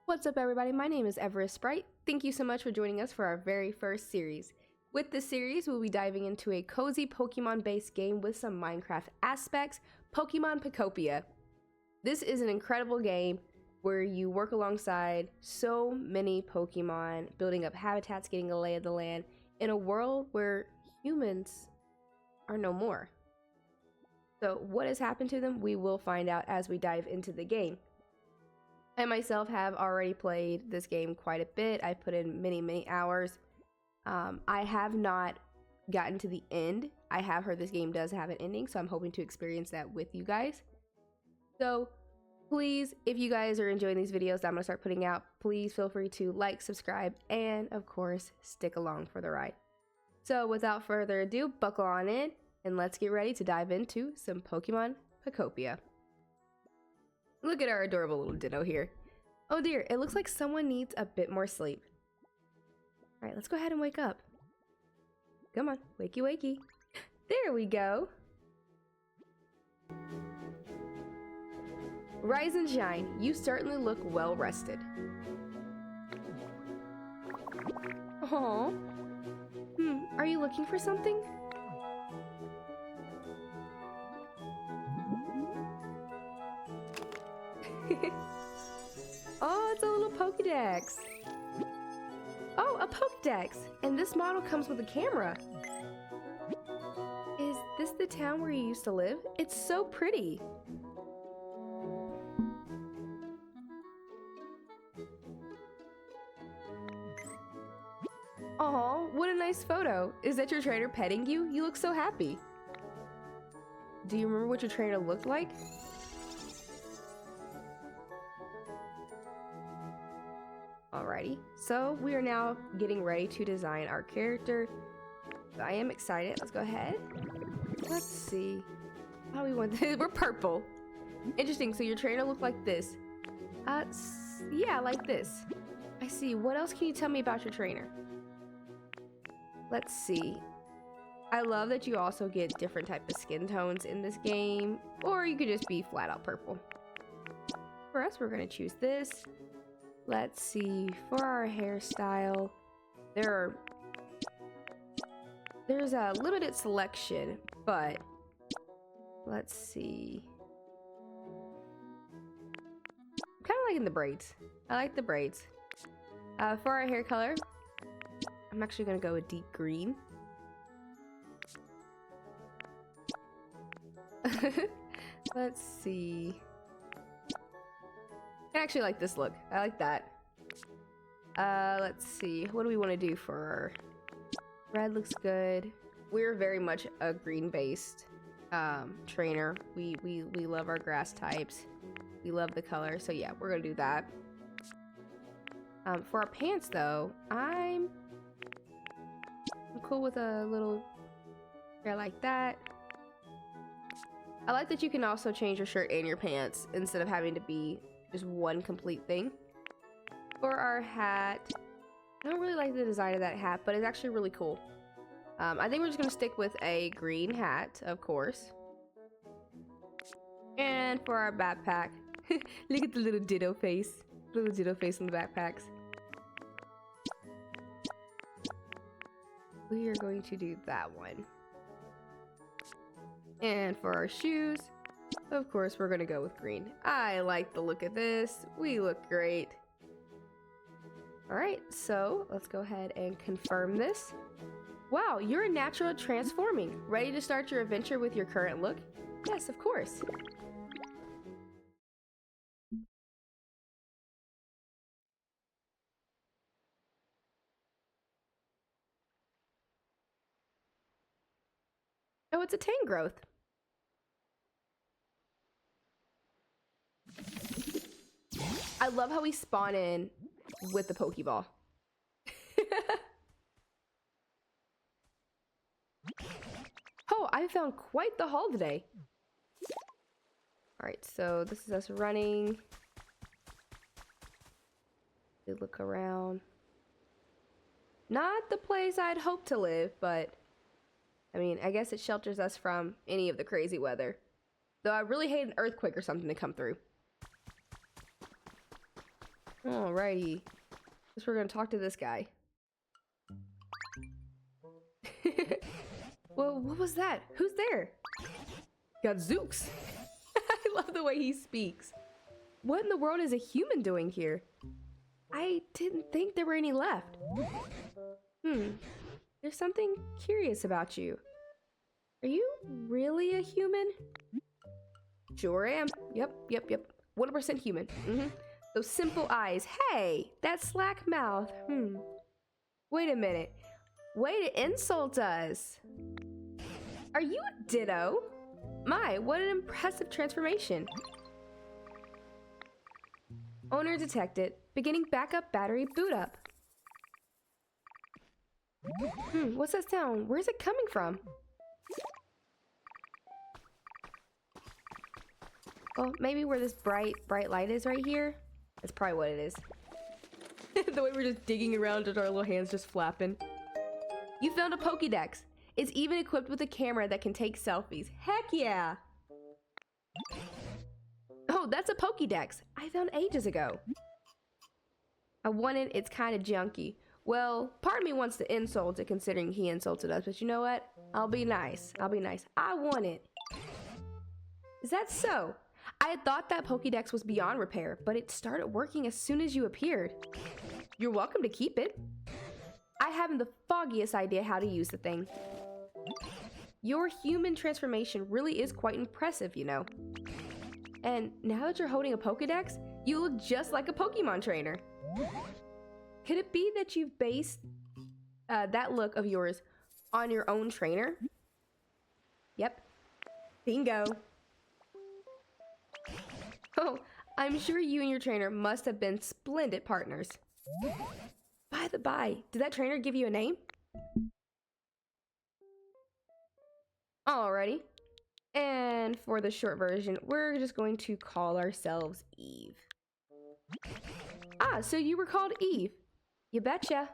What's up, everybody? My name is Everest Sprite. Thank you so much for joining us for our very first series. With this series, we'll be diving into a cozy Pokemon-based game with some Minecraft aspects, Pokemon Pokopia. This is an incredible game where you work alongside so many Pokemon, building up habitats, getting a lay of the land, in a world where humans are no more. So what has happened to them? We will find out as we dive into the game. I myself have already played this game quite a bit. I've put in many hours. I have not gotten to the end. I have heard this game does have an ending, so I'm hoping to experience that with you guys. So please, if you guys are enjoying these videos that I'm going to start putting out, please feel free to like, subscribe, and of course, stick along for the ride. So without further ado, buckle on in and let's get ready to dive into some Pokemon Pokopia. Look at our adorable little Ditto here. Oh dear, it looks like someone needs a bit more sleep. Alright, let's go ahead and wake up. Come on, wakey wakey. There we go. Rise and shine, you certainly look well rested. Aww. Are you looking for something? Oh, it's a little Pokédex. Oh, a Pokédex! And this model comes with a camera. Is this the town where you used to live? It's so pretty. Aw, what a nice photo. Is that your trainer petting you? You look so happy. Do you remember what your trainer looked like? Alrighty, so we are now getting ready to design our character. I am excited. Let's go ahead. Let's see. How do we want this? We're purple. Interesting. So your trainer looked like this. Yeah, like this. I see. What else can you tell me about your trainer? Let's see. I love that you also get different type of skin tones in this game, or you could just be flat out purple. For us, we're going to choose this. Let's see, for our hairstyle, there's a limited selection, but let's see. I'm kind of liking the braids. I like the braids. For our hair color, I'm actually going to go with deep green. Let's see. I actually like this look. I like that. Let's see. What do we want to do for our red? Looks good. We're very much a green-based trainer. We love our grass types. We love the color. So yeah, we're gonna do that. For our pants though, I'm cool with a little hair like that. I like that you can also change your shirt and your pants instead of having to be just one complete thing. For our hat, I don't really like the design of that hat, but it's actually really cool. I think we're just gonna stick with a green hat, of course. And for our backpack, look at the little Ditto face. Little Ditto face in the backpacks. We are going to do that one. And for our shoes, of course, we're gonna go with green. I like the look of this. We look great. Alright, so let's go ahead and confirm this. Wow, you're a natural at transforming. Ready to start your adventure with your current look? Yes, of course. Oh, it's a Tangrowth. I love how we spawn in with the Pokeball. Oh, I found quite the haul today. Alright, so this is us running. We look around. Not the place I'd hoped to live, but I mean, I guess it shelters us from any of the crazy weather. Though I really hate an earthquake or something to come through. Alrighty. Guess we're gonna talk to this guy. Well, what was that? Who's there? Gadzooks! I love the way he speaks. What in the world is a human doing here? I didn't think there were any left. There's something curious about you. Are you really a human? Sure am. Yep. 100% human. Those simple eyes. Hey, that slack mouth. Wait a minute. Way to insult us. Are you a ditto? My, what an impressive transformation. Owner detected. Beginning backup battery boot up. What's that sound? Where's it coming from? Oh, maybe where this bright light is right here? That's probably what it is. The way we're just digging around with our little hands just flapping. You found a Pokédex. It's even equipped with a camera that can take selfies. Heck yeah! Oh, that's a Pokédex I found ages ago. I want it. It's kind of junky. Well, part of me wants to insult it considering he insulted us, but you know what? I'll be nice. I want it. Is that so? I had thought that Pokédex was beyond repair, but it started working as soon as you appeared. You're welcome to keep it. I haven't the foggiest idea how to use the thing. Your human transformation really is quite impressive, you know. And now that you're holding a Pokédex, you look just like a Pokemon trainer. Could it be that you've based that look of yours on your own trainer? Yep. Bingo. Oh, I'm sure you and your trainer must have been splendid partners. By the by, did that trainer give you a name? Alrighty. And for the short version, we're just going to call ourselves Eve. Ah, so you were called Eve. You betcha.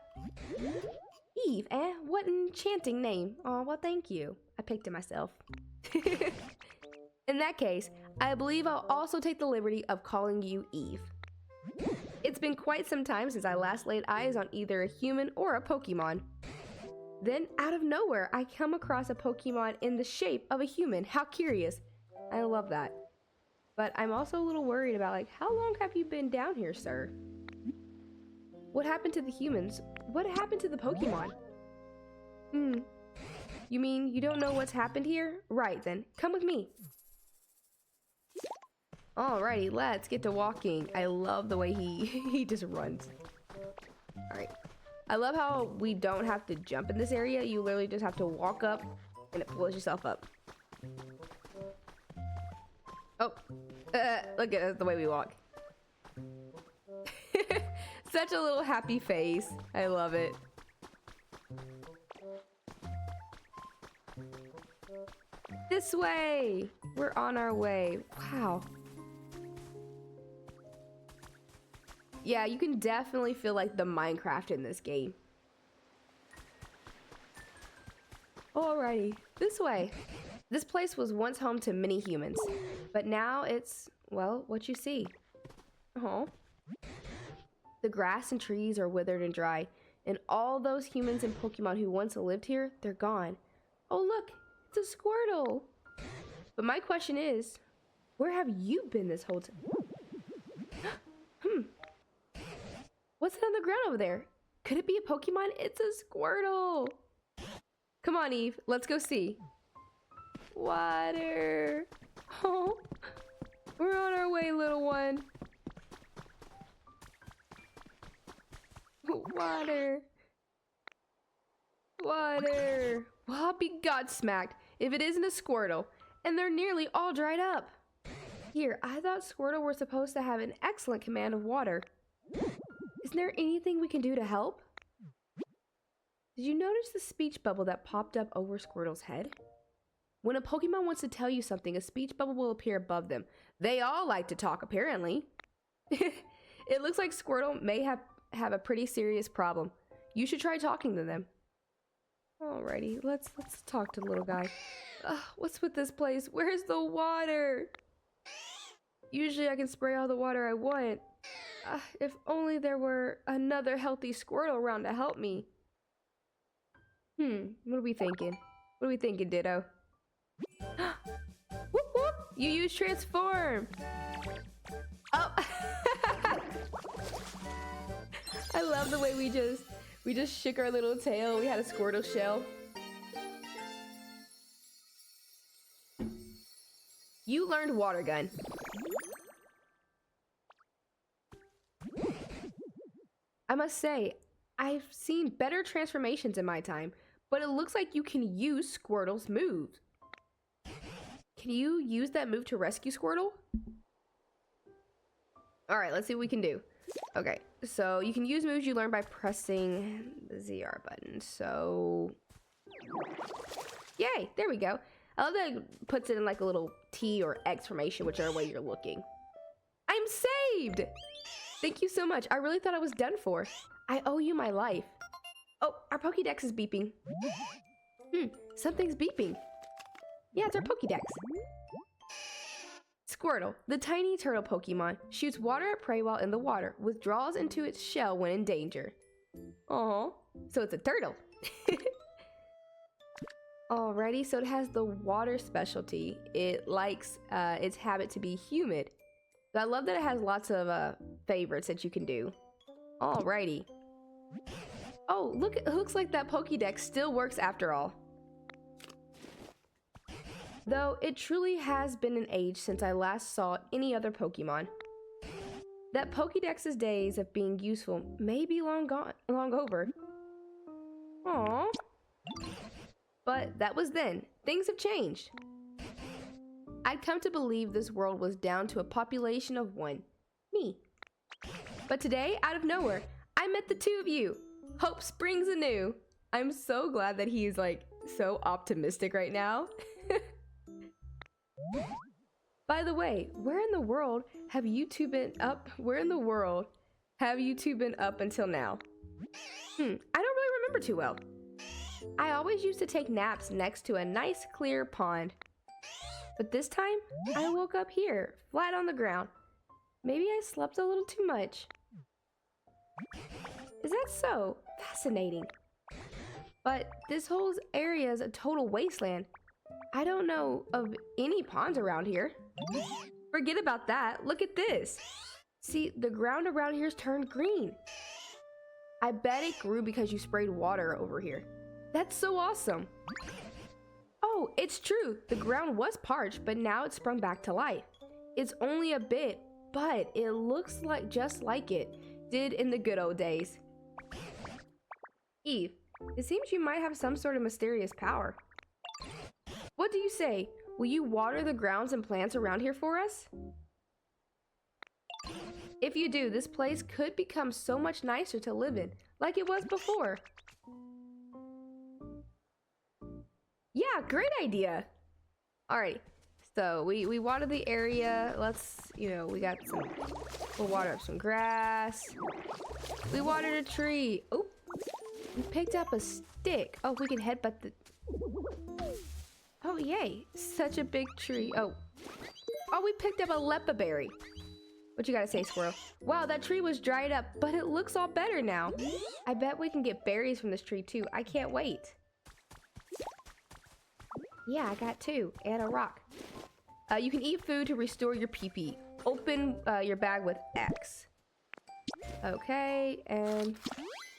Eve, eh? What an enchanting name. Oh, well, thank you. I picked it myself. In that case, I believe I'll also take the liberty of calling you Eve. It's been quite some time since I last laid eyes on either a human or a Pokemon. Then, out of nowhere, I come across a Pokemon in the shape of a human. How curious. I love that. But I'm also a little worried about, like, how long have you been down here, sir? What happened to the humans? What happened to the Pokemon? You mean you don't know what's happened here? Right, then. Come with me. Alrighty, let's get to walking. I love the way he just runs. Alright. I love how we don't have to jump in this area. You literally just have to walk up and it pulls yourself up. Oh, look at the way we walk. Such a little happy face. I love it. This way. We're on our way. Wow. Yeah, you can definitely feel like the Minecraft in this game. Alrighty, this way. This place was once home to many humans, but now it's, well, what you see. Oh. The grass and trees are withered and dry, and all those humans and Pokemon who once lived here, they're gone. Oh look, it's a Squirtle. But my question is, where have you been this whole time? What's that on the ground over there? Could it be a Pokemon? It's a Squirtle. Come on, Eve. Let's go see. Water. Oh, we're on our way, little one. Water. Water. Well, I'll be godsmacked if it isn't a Squirtle. And they're nearly all dried up. Here, I thought Squirtle were supposed to have an excellent command of water. Isn't there anything we can do to help? Did you notice the speech bubble that popped up over Squirtle's head? When a Pokemon wants to tell you something, a speech bubble will appear above them. They all like to talk, apparently. It looks like Squirtle may have a pretty serious problem. You should try talking to them. Alrighty, let's talk to the little guy. What's with this place? Where's the water? Usually I can spray all the water I want. If only there were another healthy Squirtle around to help me. What are we thinking? What are we thinking, Ditto? Whoop whoop! You use transform! Oh! I love the way we just shook our little tail. We had a Squirtle shell. You learned Water Gun. I must say, I've seen better transformations in my time, but it looks like you can use Squirtle's move. Can you use that move to rescue Squirtle? Alright, let's see what we can do. Okay, so you can use moves you learn by pressing the ZR button. So, yay, there we go. I love that it puts it in like a little T or X formation, whichever way you're looking. I'm saved! Thank you so much. I really thought I was done for. I owe you my life. Oh, our Pokédex is beeping. Something's beeping. Yeah, it's our Pokédex. Squirtle, the tiny turtle Pokemon, shoots water at prey while in the water, withdraws into its shell when in danger. Aww, so it's a turtle. Alrighty, so it has the water specialty. It likes its habit to be humid. But I love that it has lots of favorites that you can do. Alrighty. Oh, look, it looks like that Pokédex still works after all. Though it truly has been an age since I last saw any other Pokemon. That Pokédex's days of being useful may be long over. Aww. But that was then. Things have changed. I'd come to believe this world was down to a population of one. Me. But today, out of nowhere, I met the two of you. Hope springs anew. I'm so glad that he's like so optimistic right now. By the way, where in the world have you two been up? Where in the world have you two been up until now? I don't really remember too well. I always used to take naps next to a nice clear pond. But this time, I woke up here, flat on the ground. Maybe I slept a little too much. Is that so? Fascinating. But this whole area is a total wasteland. I don't know of any ponds around here. Forget about that. Look at this. See, the ground around here's turned green. I bet it grew because you sprayed water over here. That's so awesome. Oh, it's true. The ground was parched, but now it's sprung back to life. It's only a bit, but it looks like just like it did in the good old days. Eve, it seems you might have some sort of mysterious power. What do you say? Will you water the grounds and plants around here for us? If you do, this place could become so much nicer to live in, like it was before. Yeah, great idea. Alrighty, so we water the area. Let's, we got some, we'll water up some grass. We watered a tree. Oh, we picked up a stick. Oh, we can headbutt the... Oh, yay, such a big tree. Oh, we picked up a lepa berry. What you gotta say, Squirrel? Wow, that tree was dried up, but it looks all better now. I bet we can get berries from this tree too. I can't wait. Yeah, I got two, and a rock. You can eat food to restore your PP. Open your bag with X. Okay, and...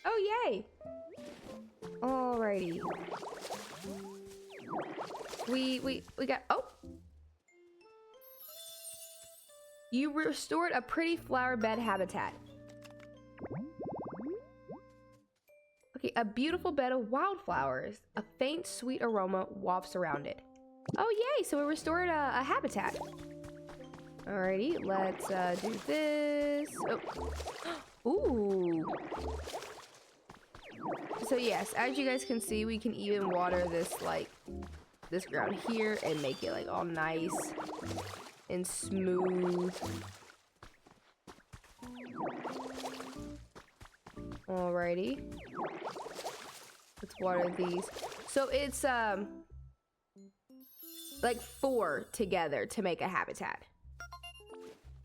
Oh, yay! Alrighty. We got... Oh! You restored a pretty flower bed habitat. Okay, a beautiful bed of wildflowers. A faint, sweet aroma wafts around it. Oh, yay! So we restored a habitat. Alrighty, let's do this. Oh. Ooh. So yes, as you guys can see, we can even water this, this ground here and make it, all nice and smooth. Alrighty. Let's water these. So it's, 4 together to make a habitat.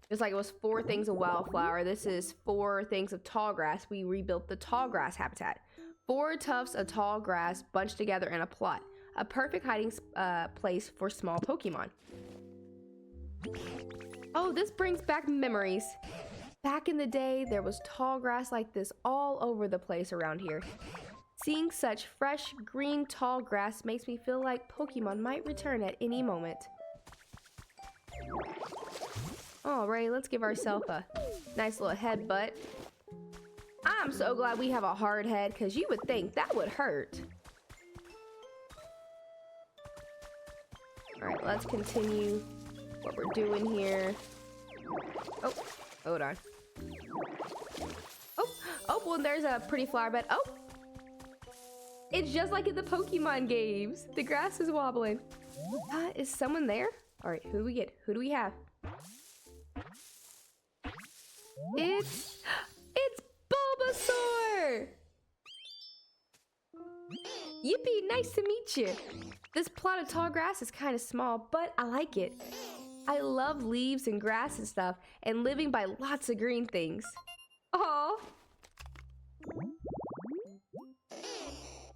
Just like it was 4 things of wildflower, this is 4 things of tall grass. We rebuilt the tall grass habitat. 4 tufts of tall grass bunched together in a plot. A perfect hiding place for small Pokemon. Oh, this brings back memories. Back in the day, there was tall grass like this all over the place around here. Seeing such fresh, green, tall grass makes me feel like Pokemon might return at any moment. Alright, let's give ourselves a nice little headbutt. I'm so glad we have a hard head, because you would think that would hurt. Alright, let's continue what we're doing here. Oh, hold on. Oh, well, there's a pretty flower bed. Oh! It's just like in the Pokemon games. The grass is wobbling. Is someone there? Alright, who do we get? Who do we have? It's Bulbasaur! Yippee, nice to meet you. This plot of tall grass is kind of small, but I like it. I love leaves and grass and stuff, and living by lots of green things. Aww.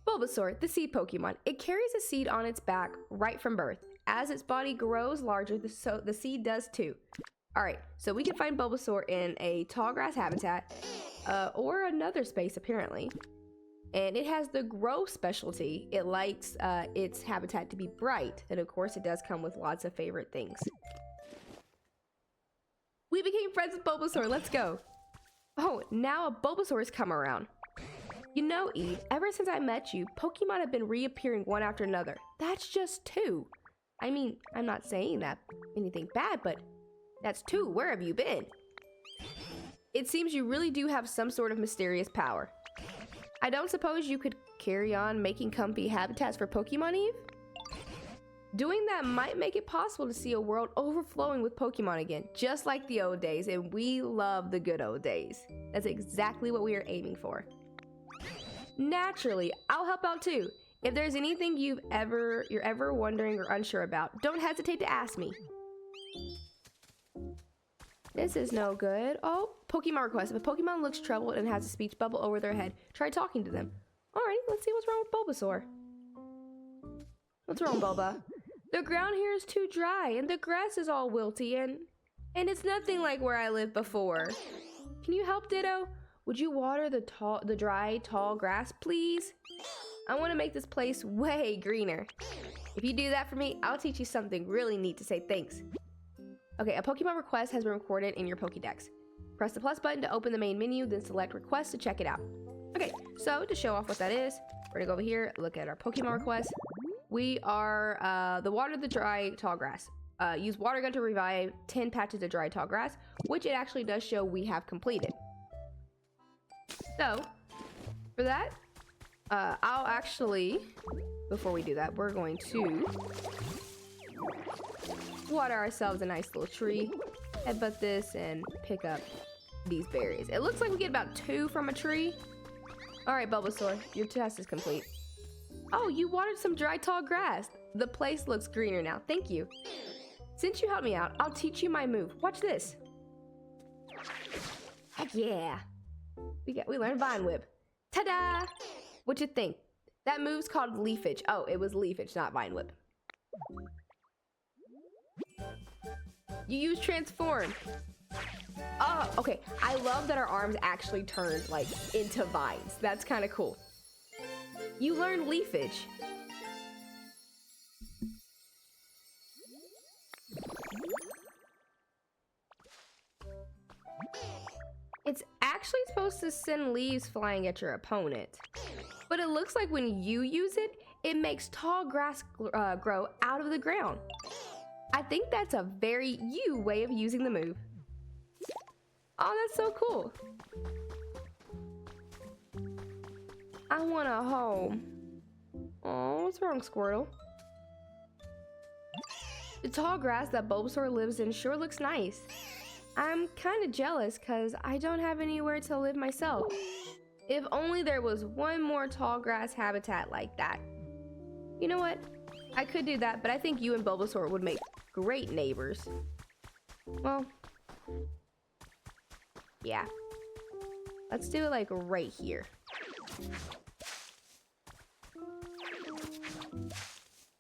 Bulbasaur, the seed Pokemon. It carries a seed on its back right from birth. As its body grows larger, the seed does too. Alright, so we can find Bulbasaur in a tall grass habitat, or another space apparently. And it has the grow specialty. It likes its habitat to be bright, and of course it does come with lots of favorite things. We became friends with Bulbasaur, let's go! Oh, now a Bulbasaur has come around. You know, Eve, ever since I met you, Pokemon have been reappearing one after another. That's just 2. I mean, I'm not saying that anything bad, but that's 2. Where have you been? It seems you really do have some sort of mysterious power. I don't suppose you could carry on making comfy habitats for Pokemon, Eve? Doing that might make it possible to see a world overflowing with Pokemon again, just like the old days, and we love the good old days. That's exactly what we are aiming for. Naturally, I'll help out too. If there's anything you're ever wondering or unsure about, don't hesitate to ask me. This is no good. Oh, Pokemon request. If a Pokemon looks troubled and has a speech bubble over their head, try talking to them. Alright, let's see what's wrong with Bulbasaur. What's wrong, Bulba? The ground here is too dry, and the grass is all wilty, and it's nothing like where I lived before. Can you help, Ditto? Would you water the dry, tall grass, please? I want to make this place way greener. If you do that for me, I'll teach you something really neat to say thanks. Okay, a Pokemon request has been recorded in your Pokédex. Press the plus button to open the main menu, then select request to check it out. Okay, so to show off what that is, we're gonna go over here, look at our Pokemon request. We are the water the dry tall grass. Use water gun to revive 10 patches of dry tall grass, which it actually does show we have completed. So, for that, I'll actually, before we do that, we're going to water ourselves a nice little tree, headbutt this, and pick up these berries. It looks like we get about 2 from a tree. Alright, Bulbasaur, your task is complete. Oh, you watered some dry tall grass. The place looks greener now, thank you. Since you helped me out, I'll teach you my move. Watch this. Heck yeah. We learned Vine Whip. Ta-da! What you think? That move's called Leafage. Oh, it was Leafage, not Vine Whip. You use Transform. Oh, okay. I love that our arms actually turned, like, into vines. That's kind of cool. You learned Leafage. It's actually supposed to send leaves flying at your opponent. But it looks like when you use it, it makes tall grass grow out of the ground. I think that's a very you way of using the move. Oh, that's so cool. I want a home. Oh, what's wrong, Squirtle? The tall grass that Bulbasaur lives in sure looks nice. I'm kind of jealous because I don't have anywhere to live myself. If only there was one more tall grass habitat like that. You know what? I could do that, but I think you and Bulbasaur would make great neighbors. Well, Yeah. Let's do it like right here.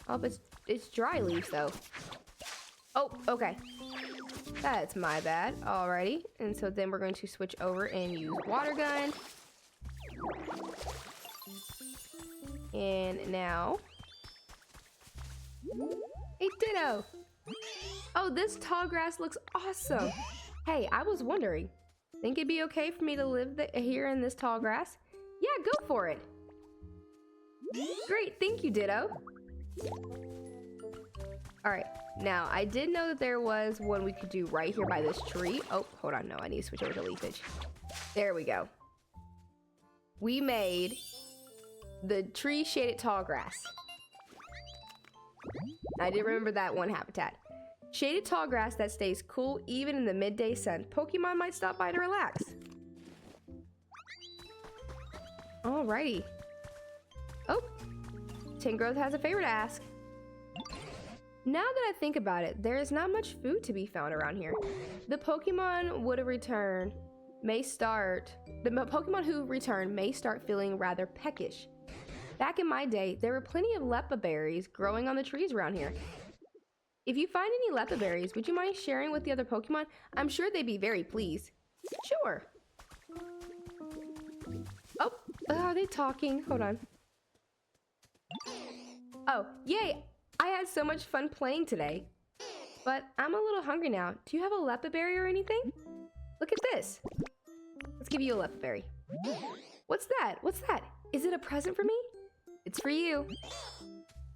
Oh, but it's dry leaves though. Oh, okay. That's my bad. Alrighty. And so then we're going to switch over and use water gun. And now... Hey, Ditto! Oh, this tall grass looks awesome! Hey, I was wondering, think it'd be okay for me to live here in this tall grass? Yeah, go for it! Great, thank you, Ditto! Alright, now, I did know that there was one we could do right here by this tree. Oh, hold on, no, I need to switch over to leafage. There we go. We made the tree-shaded tall grass. I did remember that one habitat. Shaded tall grass that stays cool even in the midday sun. Pokemon might stop by to relax. Alrighty. Oh, Tingrowth has a favor to ask. Now that I think about it, there is not much food to be found around here. The Pokemon who return may start feeling rather peckish. Back in my day, there were plenty of Leppa berries growing on the trees around here. If you find any Leppa berries, would you mind sharing with the other Pokemon? I'm sure they'd be very pleased. Sure. Oh, are they talking? Hold on. Oh, yay! I had so much fun playing today. But I'm a little hungry now. Do you have a Leppa berry or anything? Look at this. Let's give you a Leppa berry. What's that? What's that? Is it a present for me? It's for you.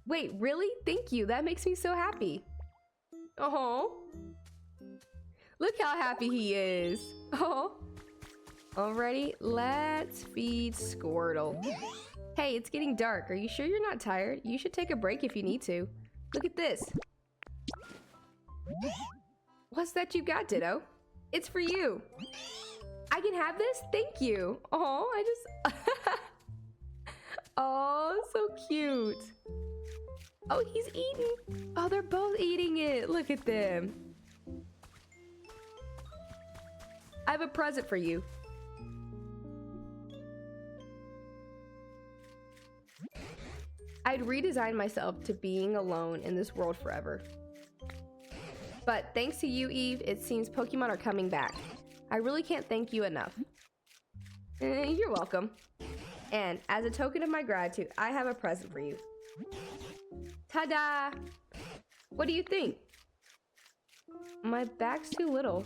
Wait, really? Thank you. That makes me so happy. Oh. Look how happy he is. Oh. Alrighty, let's feed Squirtle. Hey, it's getting dark. Are you sure you're not tired? You should take a break if you need to. Look at this. What's that you got, Ditto? It's for you. I can have this? Thank you. Oh, I just... Oh, so cute. Oh, he's eating. Oh, they're both eating it. Look at them. I have a present for you. I'd redesign myself to being alone in this world forever. But thanks to you, Eve, it seems Pokemon are coming back. I really can't thank you enough. You're welcome. And as a token of my gratitude, I have a present for you. Ta-da! What do you think? My bag's too little.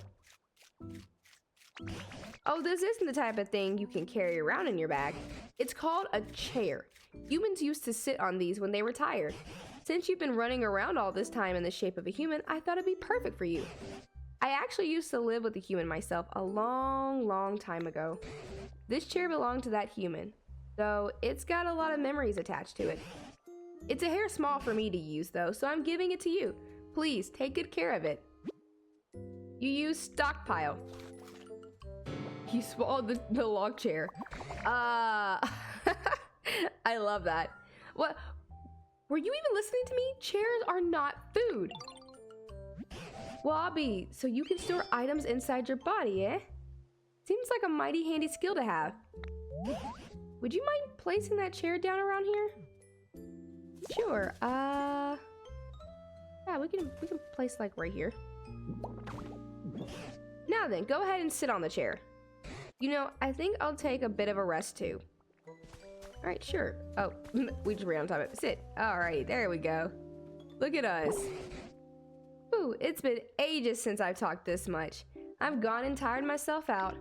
Oh, this isn't the type of thing you can carry around in your bag. It's called a chair. Humans used to sit on these when they were tired. Since you've been running around all this time in the shape of a human, I thought it'd be perfect for you. I actually used to live with a human myself a long time ago. This chair belonged to that human, though it's got a lot of memories attached to it. It's a hair small for me to use though, so I'm giving it to you. Please, take good care of it. You use stockpile. You swallowed the log chair. I love that. What? Were you even listening to me? Chairs are not food. Wobby, so you can store items inside your body, eh? Seems like a mighty handy skill to have. Would you mind placing that chair down around here? Sure, yeah, we can place like right here. Now then, go ahead and sit on the chair. You know, I think I'll take a bit of a rest too. All right, sure. Oh, we just ran on top of it. Sit. All right, there we go. Look at us. Ooh, it's been ages since I've talked this much. I've gone and tired myself out.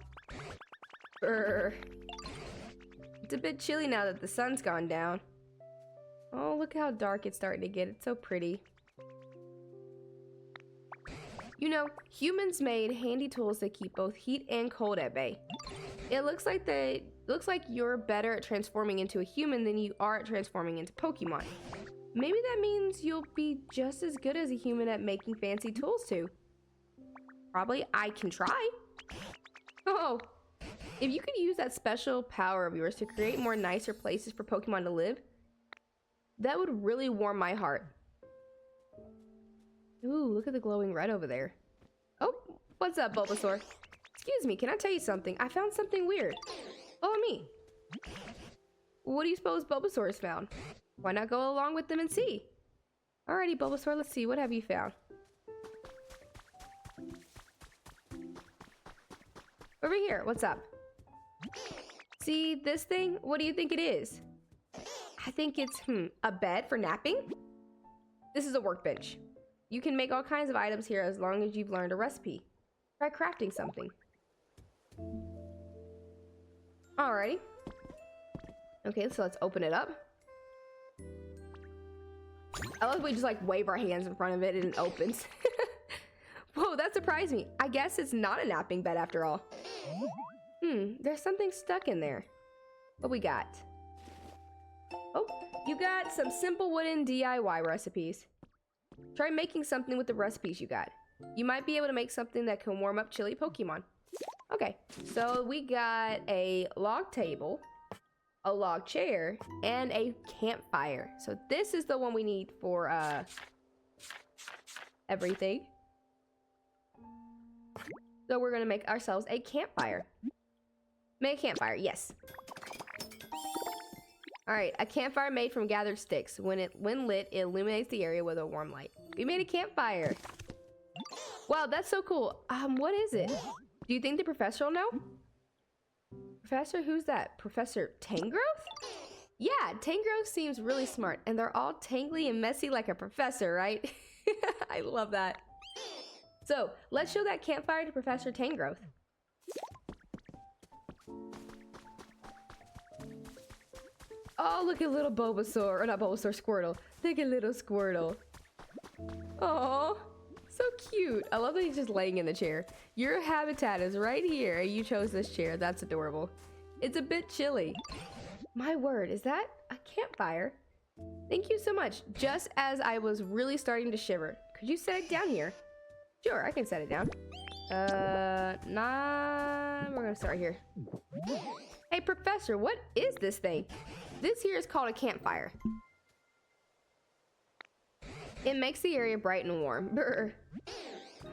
It's a bit chilly now that the sun's gone down. Oh, look how dark it's starting to get. It's so pretty. You know, humans made handy tools that keep both heat and cold at bay. It looks like you're better at transforming into a human than you are at transforming into Pokemon. Maybe that means you'll be just as good as a human at making fancy tools too. Probably I can try. Oh, if you could use that special power of yours to create more nicer places for Pokemon to live, that would really warm my heart. Ooh, look at the glowing red over there. Oh, What's up, Bulbasaur? Excuse me, can I tell you something? I found something weird. Follow me. What do you suppose Bulbasaur has found? Why not go along with them and see? Alrighty, Bulbasaur, let's see. What have you found? Over here, what's up? See this thing? What do you think it is? I think it's, a bed for napping? This is a workbench. You can make all kinds of items here as long as you've learned a recipe. Try crafting something. Alrighty. Okay, so let's open it up. I love we just like wave our hands in front of it and it opens. Whoa, that surprised me. I guess it's not a napping bed after all. There's something stuck in there. What we got? Oh, you got some simple wooden DIY recipes. Try making something with the recipes you got. You might be able to make something that can warm up chilly Pokemon. Okay, so we got a log table, a log chair, and a campfire. So this is the one we need for everything. So we're gonna make ourselves a campfire. Make a campfire, yes. Alright, a campfire made from gathered sticks. When lit, it illuminates the area with a warm light. We made a campfire. Wow, that's so cool. What is it? Do you think the professor will know? Professor, who's that? Professor Tangrowth? Yeah, Tangrowth seems really smart, and they're all tangly and messy like a professor, right? I love that. So, let's show that campfire to Professor Tangrowth. Oh, look at little Bulbasaur, or not Bulbasaur, Squirtle. Look at little Squirtle. Oh, so cute. I love that he's just laying in the chair. Your habitat is right here, and you chose this chair. That's adorable. It's a bit chilly. My word, is that a campfire? Thank you so much. Just as I was really starting to shiver. Could you set it down here? Sure, I can set it down. We're gonna start here. Hey, Professor, what is this thing? This here is called a campfire. It makes the area bright and warm. Brr.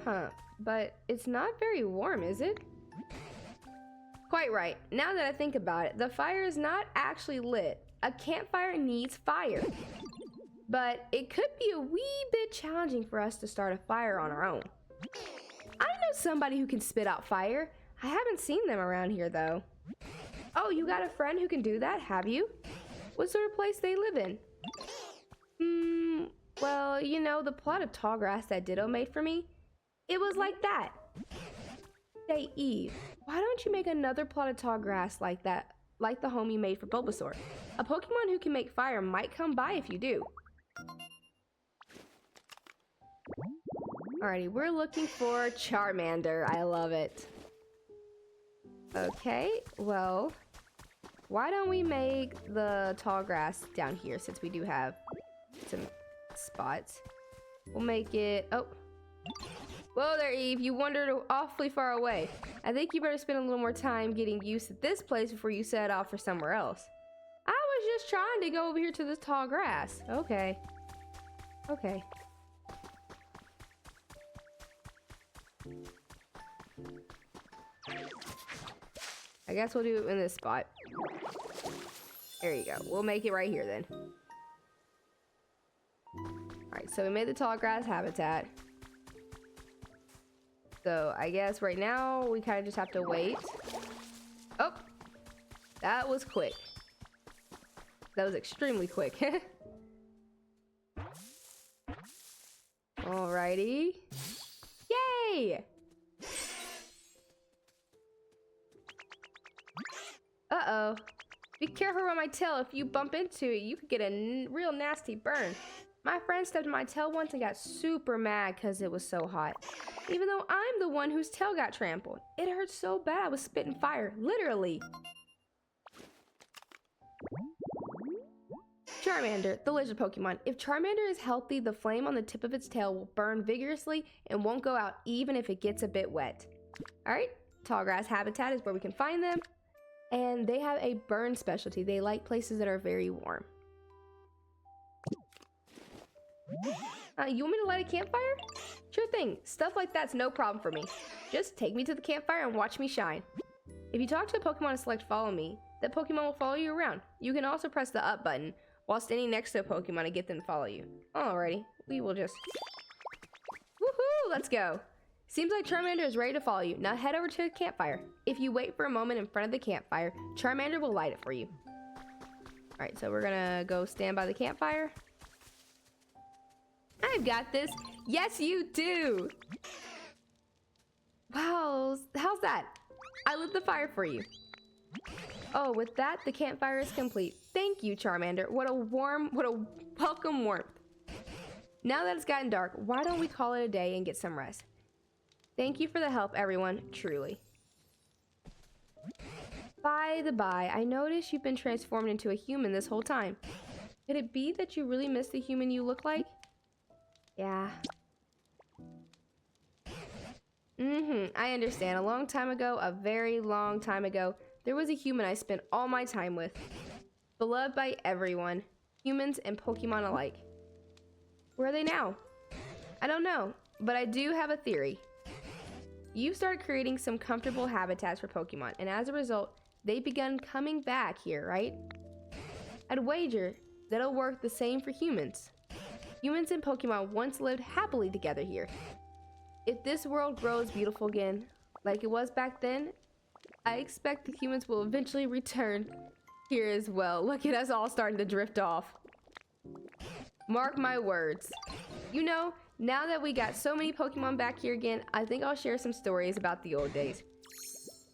Huh, but it's not very warm, is it? Quite right. Now that I think about it, the fire is not actually lit. A campfire needs fire. But it could be a wee bit challenging for us to start a fire on our own. I know somebody who can spit out fire. I haven't seen them around here though. Oh, you got a friend who can do that, have you? What sort of place they live in? Well, you know, the plot of tall grass that Ditto made for me, it was like that. Say, Eve, why don't you make another plot of tall grass like that, like the home you made for Bulbasaur? A Pokemon who can make fire might come by if you do. Alrighty, we're looking for Charmander. I love it. Okay, well, why don't we make the tall grass down here since we do have some spots. We'll make it, oh. Whoa there, Eve, you wandered awfully far away. I think you better spend a little more time getting used to this place before you set off for somewhere else. I was just trying to go over here to this tall grass. Okay. Okay. I guess we'll do it in this spot. There you go. We'll make it right here then. Alright, so we made the tall grass habitat. So I guess right now we kind of just have to wait. Oh! That was quick. That was extremely quick. Alrighty. Yay! Uh-oh. Be careful around my tail. If you bump into it, you could get a real nasty burn. My friend stepped on my tail once and got super mad because it was so hot. Even though I'm the one whose tail got trampled. It hurt so bad I was spitting fire, literally. Charmander, the lizard Pokemon. If Charmander is healthy, the flame on the tip of its tail will burn vigorously and won't go out even if it gets a bit wet. Alright, tall grass habitat is where we can find them. And they have a burn specialty. They like places that are very warm. You want me to light a campfire? Sure thing. Stuff like that's no problem for me. Just take me to the campfire and watch me shine. If you talk to a Pokemon and select follow me, that Pokemon will follow you around. You can also press the up button while standing next to a Pokemon to get them to follow you. Alrighty, we will just... Woohoo! Let's go! Seems like Charmander is ready to follow you. Now head over to the campfire. If you wait for a moment in front of the campfire, Charmander will light it for you. Alright, so we're gonna go stand by the campfire. I've got this. Yes, you do! Wow, how's that? I lit the fire for you. Oh, with that, the campfire is complete. Thank you, Charmander. What a welcome warmth. Now that it's gotten dark, why don't we call it a day and get some rest? Thank you for the help, everyone. Truly. By the by, I noticed you've been transformed into a human this whole time. Could it be that you really miss the human you look like? Yeah. I understand. A long time ago, a very long time ago, there was a human I spent all my time with. Beloved by everyone, humans and Pokemon alike. Where are they now? I don't know, but I do have a theory. You've started creating some comfortable habitats for Pokemon, and as a result, they've begun coming back here, right? I'd wager that'll work the same for humans. Humans and Pokemon once lived happily together here. If this world grows beautiful again, like it was back then, I expect the humans will eventually return here as well. Look at us all starting to drift off. Mark my words. You know, now that we got so many Pokemon back here again, I think I'll share some stories about the old days.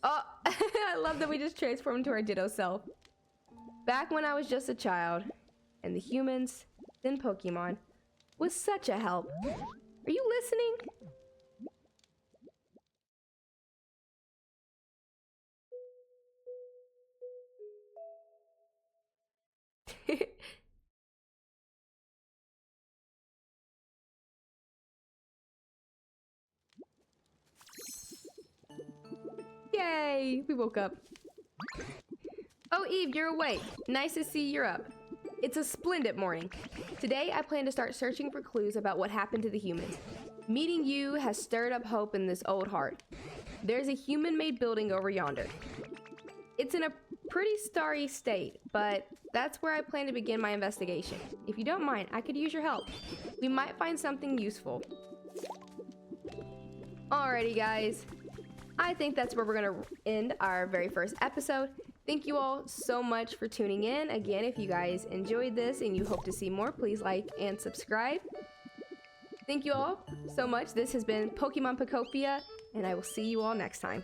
Oh, I love that we just transformed into our Ditto self. Back when I was just a child, and the humans, then Pokemon, was such a help. Are you listening? Yay! We woke up. Oh, Eve, you're awake. Nice to see you're up. It's a splendid morning. Today, I plan to start searching for clues about what happened to the humans. Meeting you has stirred up hope in this old heart. There's a human-made building over yonder. It's in a pretty starry state, but that's where I plan to begin my investigation. If you don't mind, I could use your help. We might find something useful. Alrighty, guys. I think that's where we're gonna end our very first episode. Thank you all so much for tuning in. Again, if you guys enjoyed this and you hope to see more, please like and subscribe. Thank you all so much. This has been Pokemon Pokopia, and I will see you all next time.